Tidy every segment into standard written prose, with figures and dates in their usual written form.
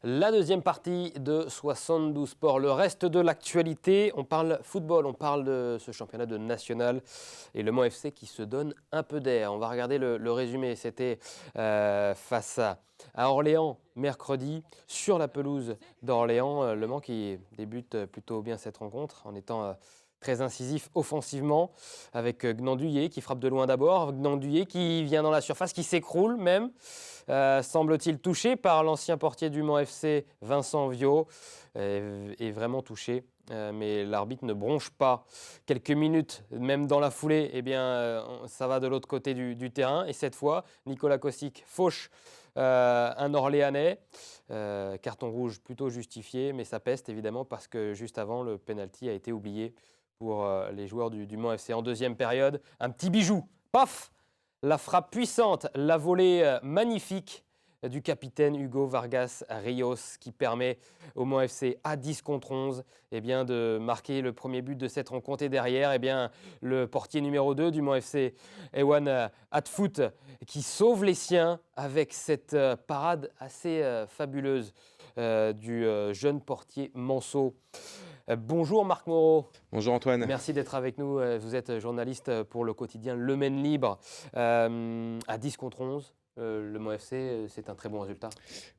La deuxième partie de 72 Sports, le reste de l'actualité, on parle football, on parle de ce championnat de national et le Mans FC qui se donne un peu d'air. On va regarder le résumé, c'était face à Orléans mercredi sur la pelouse d'Orléans. Le Mans qui débute plutôt bien cette rencontre en étant très incisif offensivement avec Gnandouillet qui frappe de loin d'abord, Gnandouillet qui vient dans la surface, qui s'écroule même. Semble-t-il touché par l'ancien portier du Mans FC, Vincent Viot, est vraiment touché. Mais l'arbitre ne bronche pas. Quelques minutes, même dans la foulée, eh bien, ça va de l'autre côté du terrain. Et cette fois, Nicolas Kossic fauche un Orléanais. Carton rouge plutôt justifié, mais ça peste évidemment parce que juste avant, le penalty a été oublié pour les joueurs du Mans FC. En deuxième période, un petit bijou. Paf! La frappe puissante, la volée magnifique du capitaine Hugo Vargas Rios qui permet au Mans FC à 10 contre 11 de marquer le premier but de cette rencontre. Et derrière, le portier numéro 2 du Mans FC, Ewan Atfoot, qui sauve les siens avec cette parade assez fabuleuse du jeune portier Manceau. Bonjour Marc Moreau. Bonjour Antoine. Merci d'être avec nous. Vous êtes journaliste pour le quotidien Le Maine Libre. À 10 contre 11, le Mans FC, c'est un très bon résultat.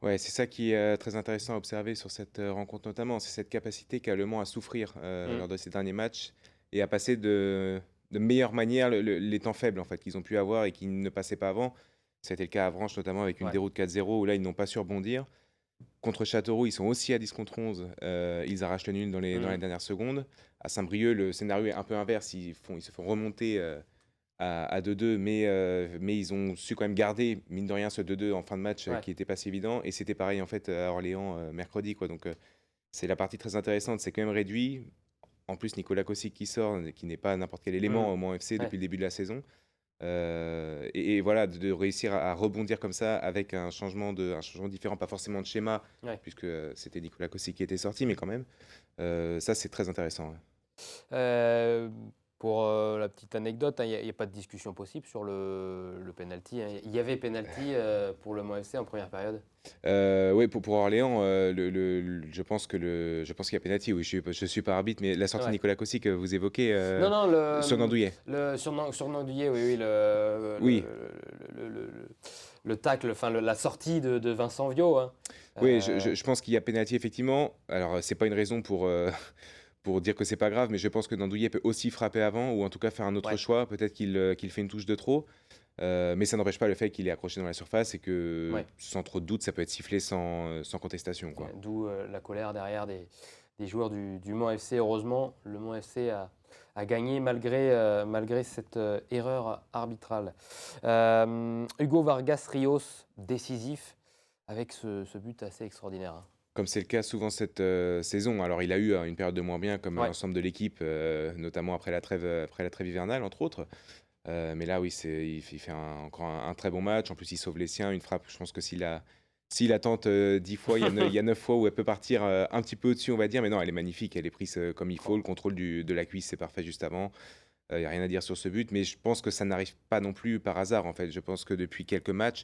Ouais, c'est ça qui est très intéressant à observer sur cette rencontre notamment, c'est cette capacité qu'a le Mans à souffrir lors de ces derniers matchs et à passer de meilleure manière les temps faibles en fait, qu'ils ont pu avoir et qui ne passaient pas avant. C'était le cas à Avranches notamment avec une déroute 4-0 où là ils n'ont pas su rebondir. Contre Châteauroux, ils sont aussi à 10 contre 11. Ils arrachent le nul dans les dernières secondes. À Saint-Brieuc, le scénario est un peu inverse. Ils se font remonter à 2-2, mais ils ont su quand même garder, mine de rien, ce 2-2 en fin de match qui n'était pas si évident. Et c'était pareil en fait à Orléans mercredi, quoi. Donc c'est la partie très intéressante. C'est quand même réduit. En plus, Nicolas Kossic qui sort, qui n'est pas n'importe quel élément au Mans FC depuis le début de la saison. Et voilà, de réussir à rebondir comme ça avec un changement différent, pas forcément de schéma, puisque c'était Nicolas Kossic qui était sorti, mais quand même, ça c'est très intéressant. Pour la petite anecdote, il n'y a pas de discussion possible sur le penalty. Il y avait penalty pour le Mans FC en première période. Oui, pour Orléans, je pense qu'il y a penalty. Oui, je suis pas arbitre, mais la sortie de Nicolas Kossic que vous évoquez sur Gnandouillet. Sur Gnandouillet, oui. Le tacle, la sortie de Vincent Viot. Hein. Oui, je pense qu'il y a penalty effectivement. Alors c'est pas une raison pour dire que c'est pas grave, mais je pense que Gnandouillet peut aussi frapper avant, ou en tout cas faire un autre choix. Peut-être qu'il fait une touche de trop. Mais ça n'empêche pas le fait qu'il est accroché dans la surface et que, sans trop de doute, ça peut être sifflé sans contestation. D'où la colère derrière des joueurs du Mans FC. Heureusement, le Mans FC a gagné malgré cette erreur arbitrale. Hugo Vargas Rios, décisif, avec ce but assez extraordinaire. Hein. Comme c'est le cas souvent cette saison. Alors, il a eu une période de moins bien, comme l'ensemble de l'équipe, notamment après la trêve hivernale, entre autres. Mais là, oui, il fait encore un très bon match. En plus, il sauve les siens. Une frappe, je pense que s'il la tente 10 fois, il y a 9 fois où elle peut partir un petit peu au-dessus, on va dire. Mais non, elle est magnifique. Elle est prise comme il faut. Le contrôle de la cuisse, c'est parfait juste avant. Il n'y a rien à dire sur ce but. Mais je pense que ça n'arrive pas non plus par hasard, en fait. Je pense que depuis quelques matchs,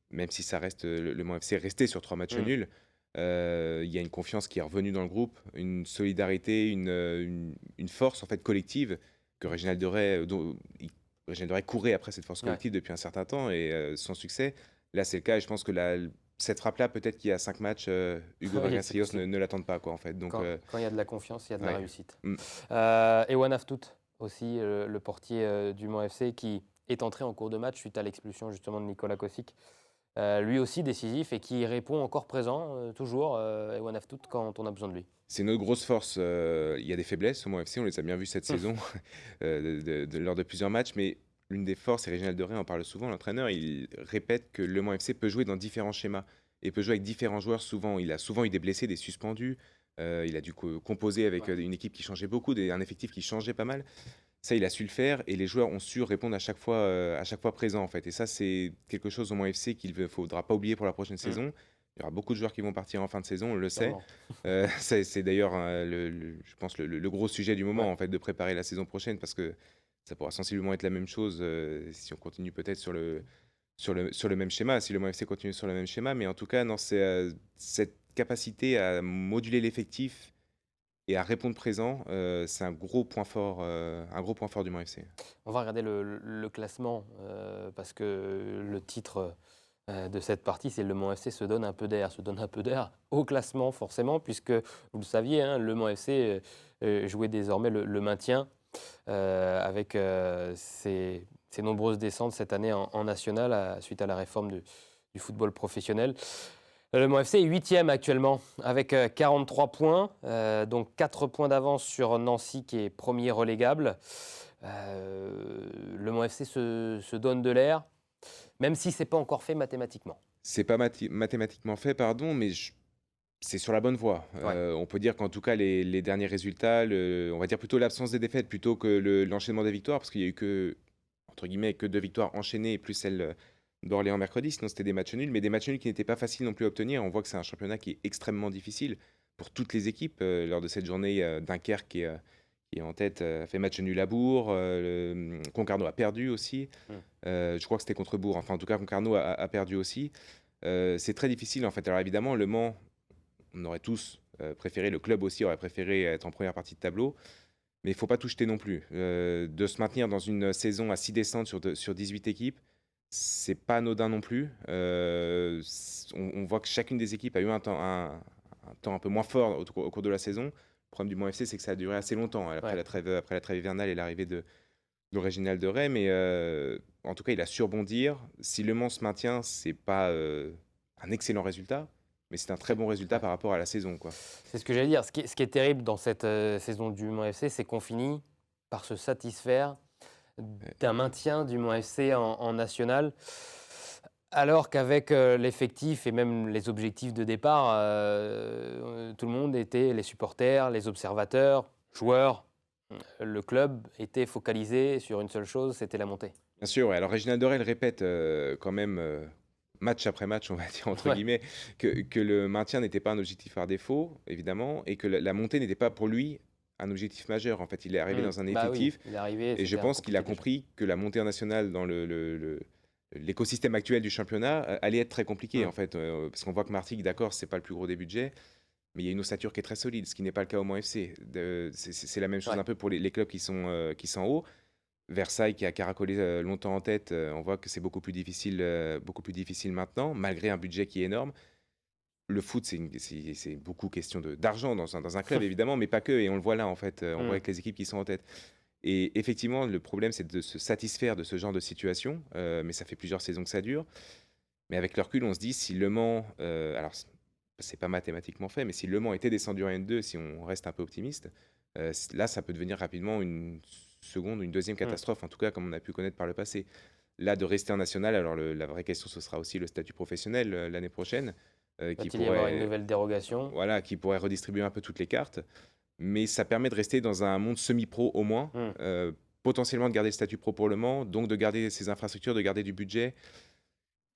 même si ça reste le Mans FC est resté sur 3 matchs nuls, il y a une confiance qui est revenue dans le groupe, une solidarité, une force en fait collective que Réginald Doré courait après cette force collective depuis un certain temps et sans succès. Là, c'est le cas et je pense que cette frappe-là, peut-être qu'il y a 5 matchs, Hugo Vargas Rios ne l'attendent pas, quoi, en fait. Donc, quand il y a de la confiance, il y a de la réussite. Ewan Aftout, aussi, le portier du Mans FC, qui est entré en cours de match suite à l'expulsion justement de Nicolas Kossic. Lui aussi décisif et qui répond encore présent, toujours, Ewan Aftout, quand on a besoin de lui. C'est notre grosse force. Il y a des faiblesses au Mans FC, on les a bien vues cette saison lors de plusieurs matchs, mais l'une des forces, et Réginald Doré en parle souvent, l'entraîneur, il répète que le Mans FC peut jouer dans différents schémas et peut jouer avec différents joueurs souvent. Il a souvent eu des blessés, des suspendus, il a dû composer avec une équipe qui changeait beaucoup, un effectif qui changeait pas mal. Ça, il a su le faire et les joueurs ont su répondre à chaque fois présent en fait. Et ça, c'est quelque chose au Mans FC qu'il ne faudra pas oublier pour la prochaine saison. Il y aura beaucoup de joueurs qui vont partir en fin de saison, on le sait. C'est d'ailleurs, je pense, le gros sujet du moment en fait, de préparer la saison prochaine parce que ça pourra sensiblement être la même chose si on continue peut-être sur le même schéma, si le Mans FC continue sur le même schéma. Mais en tout cas, non, c'est cette capacité à moduler l'effectif et à répondre présent, c'est un gros point fort du Mans FC. On va regarder le classement parce que le titre de cette partie, c'est Le Mans FC se donne un peu d'air, au classement forcément, puisque vous le saviez, hein, Le Mans FC jouait désormais le maintien avec ses nombreuses descentes cette année en national suite à la réforme du football professionnel. Le Mans FC est 8e actuellement avec 43 points, donc 4 points d'avance sur Nancy qui est premier relégable. Le Mans FC se donne de l'air, même si ce n'est pas encore fait mathématiquement. C'est pas mathématiquement fait, pardon, mais c'est sur la bonne voie. Ouais. On peut dire qu'en tout cas, les derniers résultats, on va dire plutôt l'absence des défaites plutôt que l'enchaînement des victoires, parce qu'il y a eu que, entre guillemets, que 2 victoires enchaînées, plus celle d'Orléans mercredi, sinon c'était des matchs nuls, mais des matchs nuls qui n'étaient pas faciles non plus à obtenir. On voit que c'est un championnat qui est extrêmement difficile pour toutes les équipes. Lors de cette journée, Dunkerque qui est en tête a fait match nul à Bourg, Concarneau a perdu aussi. Je crois que c'était contre Bourg, enfin en tout cas Concarneau a perdu aussi. C'est très difficile en fait. Alors évidemment, Le Mans, on aurait tous préféré, le club aussi aurait préféré être en première partie de tableau. Mais il ne faut pas tout jeter non plus. De se maintenir dans une saison à 6 descentes sur 18 équipes, c'est pas anodin non plus. On voit que chacune des équipes a eu un temps un peu moins fort au cours de la saison. Le problème du Mans FC, c'est que ça a duré assez longtemps après la trêve hivernale et l'arrivée de Réginald de Ray. Mais en tout cas, il a su rebondir. Si Le Mans se maintient, c'est pas un excellent résultat, mais c'est un très bon résultat par rapport à la saison, quoi. C'est ce que j'allais dire. Ce qui est terrible dans cette saison du Mans FC, c'est qu'on finit par se satisfaire d'un maintien du Mans FC en national, alors qu'avec l'effectif et même les objectifs de départ, tout le monde était, les supporters, les observateurs, joueurs, le club était focalisé sur une seule chose, c'était la montée. Bien sûr, ouais. Alors Réginald Doré le répète quand même match après match, on va dire entre Ouais. guillemets, que le maintien n'était pas un objectif par défaut, évidemment, et que la montée n'était pas pour lui un objectif majeur. En fait, il est arrivé dans un Bah oui, effectif, il est arrivé, et je c'était pense qu'il a compliqué déjà. compris que la montée en nationale dans l'écosystème actuel du championnat allait être très compliqué, en fait, parce qu'on voit que Martigues, d'accord, c'est pas le plus gros des budgets, mais il y a une ossature qui est très solide, ce qui n'est pas le cas au Mans FC. C'est la même chose Ouais. un peu pour les clubs qui sont en haut. Versailles qui a caracolé longtemps en tête, on voit que c'est beaucoup plus difficile maintenant, malgré un budget qui est énorme. Le foot, c'est beaucoup question d'argent dans un club, évidemment, mais pas que. Et on le voit là, en fait. On voit avec les équipes qui sont en tête. Et effectivement, le problème, c'est de se satisfaire de ce genre de situation. Mais ça fait plusieurs saisons que ça dure. Mais avec le recul, on se dit, si Le Mans, alors c'est pas mathématiquement fait, mais si Le Mans était descendu en N2, si on reste un peu optimiste, là, ça peut devenir rapidement une seconde ou une deuxième catastrophe, en tout cas, comme on a pu connaître par le passé. Là, de rester en national, alors la vraie question, ce sera aussi le statut professionnel l'année prochaine, qui Va-t-il y avoir une pourrait, nouvelle dérogation? voilà, qui pourrait redistribuer un peu toutes les cartes. Mais ça permet de rester dans un monde semi-pro au moins, potentiellement de garder le statut pro pour Le Mans, donc de garder ses infrastructures, de garder du budget.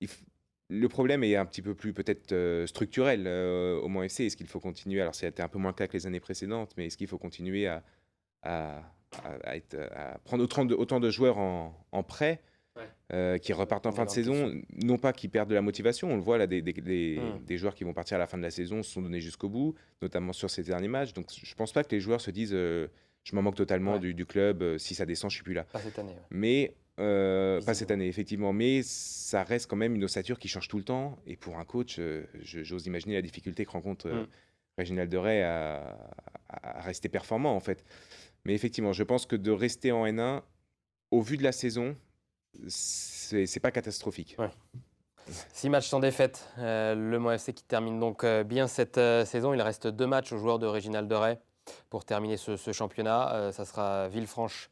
Il f- Le problème est un petit peu plus peut-être structurel au Mans FC. Est-ce qu'il faut continuer? Alors, c'était un peu moins le cas que les années précédentes, mais est-ce qu'il faut continuer à, à prendre autant de joueurs en prêt qui repartent en fin de saison? Non pas qu'ils perdent de la motivation. On le voit là, des joueurs qui vont partir à la fin de la saison se sont donnés jusqu'au bout, notamment sur ces derniers matchs. Donc, je pense pas que les joueurs se disent je m'en moque totalement du club, si ça descend, je suis plus là. Pas cette année. Ouais. Mais pas cette année, effectivement. Mais ça reste quand même une ossature qui change tout le temps. Et pour un coach, j'ose imaginer la difficulté que rencontre Réginald de Ray à rester performant, en fait. Mais effectivement, je pense que de rester en N1, au vu de la saison, c'est pas catastrophique. Ouais. 6 matchs sans défaite. Le Mans FC qui termine donc bien cette saison. Il reste 2 matchs aux joueurs de Réginald de Ray pour terminer ce championnat. Ça sera Villefranche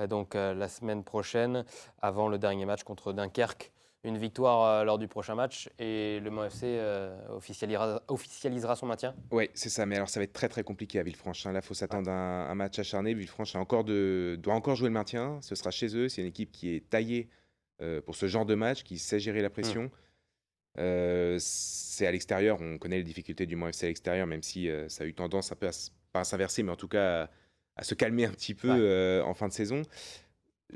donc la semaine prochaine, avant le dernier match contre Dunkerque. Une victoire lors du prochain match et le Mans FC officialisera son maintien. Oui, c'est ça. Mais alors, ça va être très très compliqué à Villefranche, hein. Là, il faut s'attendre à un match acharné. Villefranche doit encore jouer le maintien. Ce sera chez eux. C'est une équipe qui est taillée pour ce genre de match, qui sait gérer la pression. C'est à l'extérieur. On connaît les difficultés du Mans FC à l'extérieur, même si ça a eu tendance un peu pas à s'inverser, mais en tout cas à se calmer un petit peu en fin de saison.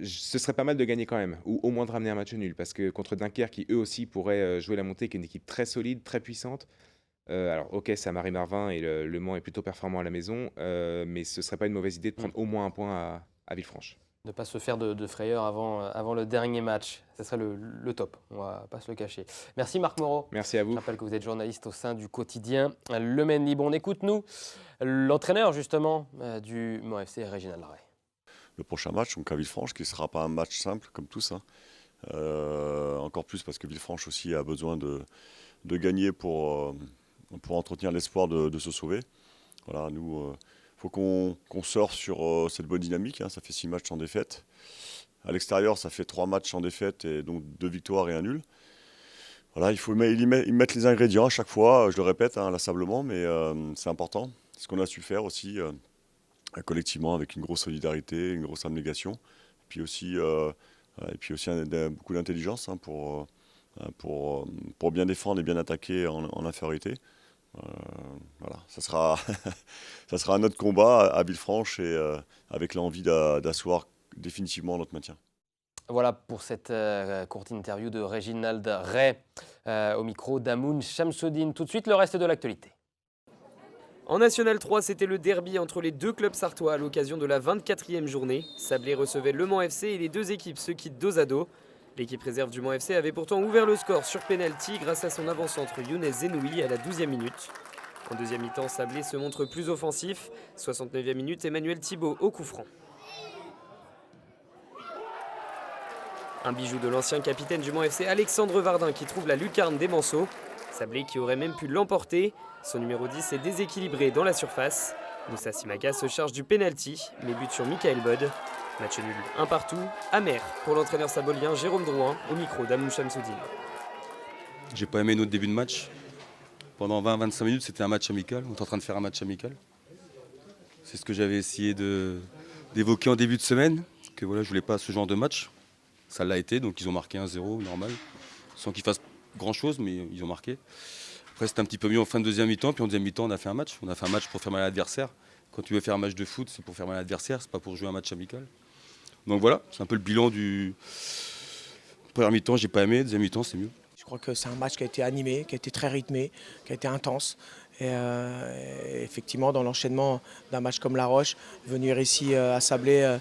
Ce serait pas mal de gagner quand même, ou au moins de ramener un match nul, parce que contre Dunkerque, qui eux aussi pourraient jouer la montée, qui est une équipe très solide, très puissante, Alors, ok, c'est à Marie-Marvin et Le Mans est plutôt performant à la maison, mais ce serait pas une mauvaise idée de prendre au moins un point à Villefranche. Ne pas se faire de frayeur avant le dernier match. Ce serait le top, on ne va pas se le cacher. Merci Marc Moreau. Merci à Je vous. rappelle que vous êtes journaliste au sein du quotidien Le Maine Libre. On écoute, nous, l'entraîneur justement du Mans FC, Réginald Larrey. Le prochain match, donc à Villefranche, qui ne sera pas un match simple comme tous. Encore plus parce que Villefranche aussi a besoin de gagner pour entretenir l'espoir de se sauver. Voilà, nous, faut qu'on sorte sur cette bonne dynamique. Ça fait 6 matchs sans défaite. À l'extérieur, ça fait 3 matchs sans défaite et donc 2 victoires et un nul. Voilà, il faut y mettre les ingrédients à chaque fois. Je le répète inlassablement, mais c'est important. C'est ce qu'on a su faire aussi collectivement avec une grosse solidarité, une grosse abnégation. Et puis aussi beaucoup d'intelligence pour bien défendre et bien attaquer en infériorité. Voilà, ça sera un autre combat à Villefranche et avec l'envie d'asseoir définitivement notre maintien. Voilà pour cette courte interview de Réginald Ray au micro d'Amoun Chamsoudine. Tout de suite, le reste de l'actualité. En National 3, c'était le derby entre les deux clubs sartois à l'occasion de la 24e journée. Sablé recevait Le Mans FC et les deux équipes se quittent dos à dos. L'équipe réserve du Mans FC avait pourtant ouvert le score sur pénalty grâce à son avant-centre Younes Zenoui à la 12e minute. En deuxième mi-temps, Sablé se montre plus offensif. 69e minute, Emmanuel Thibault au coup franc. Un bijou de l'ancien capitaine du Mans FC, Alexandre Vardin, qui trouve la lucarne des Manceaux. Sablé qui aurait même pu l'emporter. Son numéro 10 est déséquilibré dans la surface. Moussa Simaga se charge du pénalty, mais but sur Michael Bod. Match nul, un partout, amer pour l'entraîneur sabolien Jérôme Drouin au micro d'Amoun Chamsoudine. J'ai pas aimé notre début de match. Pendant 20-25 minutes, c'était un match amical. On était en train de faire un match amical. C'est ce que j'avais essayé d'évoquer en début de semaine. Que voilà, je voulais pas ce genre de match. Ça l'a été, donc ils ont marqué 1-0, normal. Sans qu'ils fassent grand-chose, mais ils ont marqué. Après, c'était un petit peu mieux en fin de deuxième mi-temps. Puis en deuxième mi-temps, on a fait un match. On a fait un match pour faire mal à l'adversaire. Quand tu veux faire un match de foot, c'est pour faire mal à l'adversaire, c'est pas pour jouer un match amical. Donc voilà, c'est un peu le bilan du premier mi-temps, j'ai pas aimé, deuxième mi-temps, c'est mieux. Je crois que c'est un match qui a été animé, qui a été très rythmé, qui a été intense. Et effectivement, dans l'enchaînement d'un match comme La Roche, venir ici à Sablé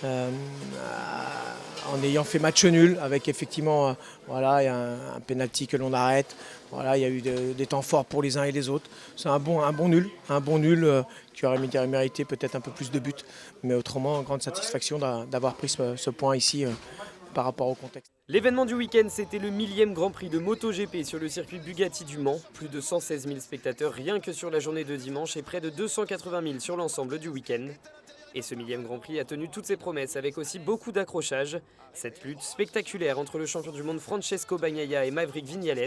en ayant fait match nul, avec effectivement, voilà, il y a un penalty que l'on arrête. Voilà, il y a eu des temps forts pour les uns et les autres. C'est un bon nul qui aurait mérité peut-être un peu plus de buts. Mais autrement, grande satisfaction d'avoir pris ce point ici par rapport au contexte. L'événement du week-end, c'était le 1000e Grand Prix de MotoGP sur le circuit Bugatti du Mans. Plus de 116 000 spectateurs rien que sur la journée de dimanche et près de 280 000 sur l'ensemble du week-end. Et ce 1000e Grand Prix a tenu toutes ses promesses avec aussi beaucoup d'accrochages. Cette lutte spectaculaire entre le champion du monde Francesco Bagnaia et Maverick Viñales.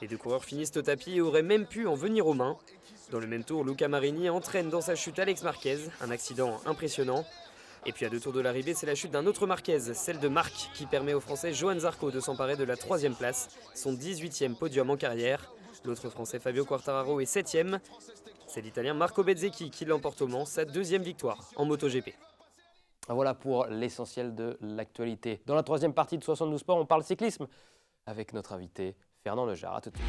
Les deux coureurs finissent au tapis et auraient même pu en venir aux mains. Dans le même tour, Luca Marini entraîne dans sa chute Alex Marquez, un accident impressionnant. Et puis à 2 tours de l'arrivée, c'est la chute d'un autre Marquez, celle de Marc, qui permet au Français Johan Zarco de s'emparer de la 3e place, son 18e podium en carrière. L'autre Français Fabio Quartararo est 7e. C'est l'Italien Marco Bezzecchi qui l'emporte au Mans, sa 2e victoire en MotoGP. Voilà pour l'essentiel de l'actualité. Dans la troisième partie de 72 Sport, on parle cyclisme avec notre invité Fernand Lejar. À tout de suite.